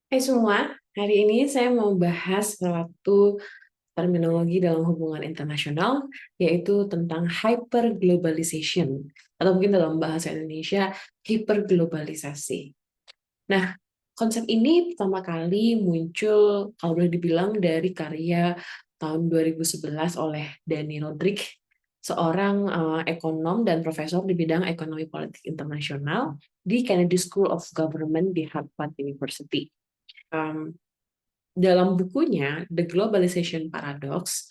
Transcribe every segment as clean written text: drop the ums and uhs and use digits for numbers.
Hai semua, hari ini saya mau bahas suatu terminologi dalam hubungan internasional, yaitu tentang hyperglobalization, atau mungkin dalam bahasa Indonesia, hiperglobalisasi. Nah, konsep ini pertama kali muncul, kalau boleh dibilang, dari karya tahun 2011 oleh Dani Rodrik, seorang ekonom dan profesor di bidang ekonomi politik internasional di Kennedy School of Government di Harvard University. Um, Dalam bukunya The Globalization Paradox,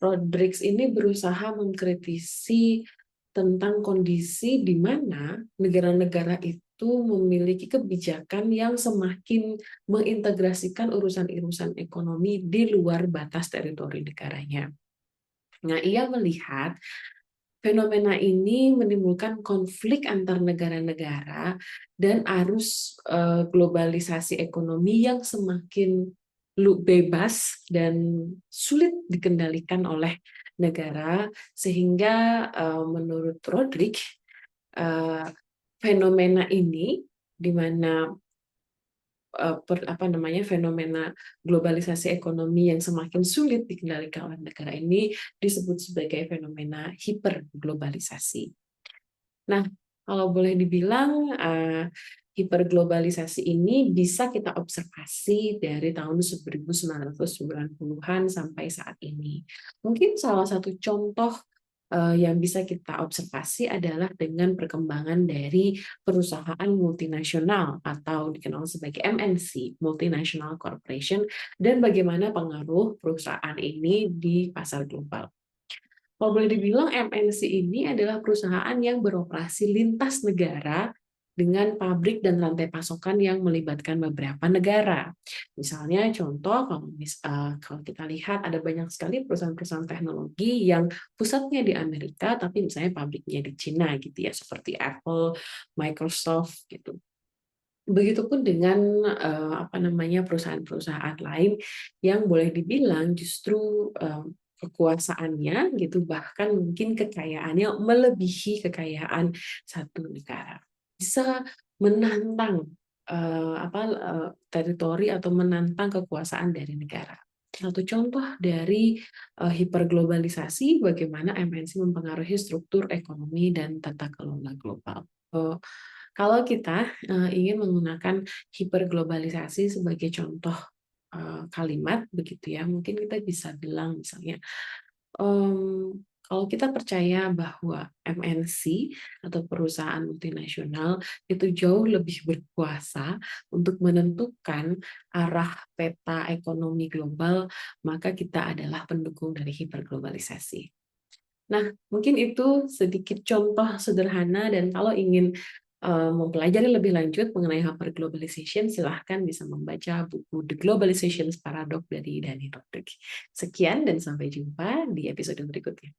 Rodrigues ini berusaha mengkritisi tentang kondisi di mana negara-negara itu memiliki kebijakan yang semakin mengintegrasikan urusan-urusan ekonomi di luar batas teritori negaranya. Nah, ia melihat fenomena ini menimbulkan konflik antar negara-negara dan arus globalisasi ekonomi yang semakin bebas dan sulit dikendalikan oleh negara, sehingga menurut Rodrik, fenomena ini di mana fenomena globalisasi ekonomi yang semakin sulit dikendalikan oleh negara ini disebut sebagai fenomena hiperglobalisasi. Nah, kalau boleh dibilang, hiperglobalisasi ini bisa kita observasi dari tahun 1990-an sampai saat ini. Mungkin salah satu contoh yang bisa kita observasi adalah dengan perkembangan dari perusahaan multinasional atau dikenal sebagai MNC, Multinational Corporation, dan bagaimana pengaruh perusahaan ini di pasar global. Kalau boleh dibilang, MNC ini adalah perusahaan yang beroperasi lintas negara dengan pabrik dan rantai pasokan yang melibatkan beberapa negara. Misalnya contoh, kalau kita lihat ada banyak sekali perusahaan-perusahaan teknologi yang pusatnya di Amerika, tapi misalnya pabriknya di Cina gitu ya, seperti Apple, Microsoft gitu. Begitupun dengan perusahaan-perusahaan lain yang boleh dibilang justru kekuasaannya gitu, bahkan mungkin kekayaannya melebihi kekayaan satu negara, bisa menantang teritori atau menantang kekuasaan dari negara. Satu contoh dari hiperglobalisasi, bagaimana MNC mempengaruhi struktur ekonomi dan tata kelola global. Kalau kita ingin menggunakan hiperglobalisasi sebagai contoh kalimat begitu ya, mungkin kita bisa bilang misalnya, kalau kita percaya bahwa MNC atau perusahaan multinasional itu jauh lebih berkuasa untuk menentukan arah peta ekonomi global, maka kita adalah pendukung dari hiperglobalisasi. Nah, mungkin itu sedikit contoh sederhana, dan kalau ingin mempelajari lebih lanjut mengenai hyperglobalization, silahkan bisa membaca buku The Globalization Paradox dari Dani Rodrik. Sekian dan sampai jumpa di episode berikutnya.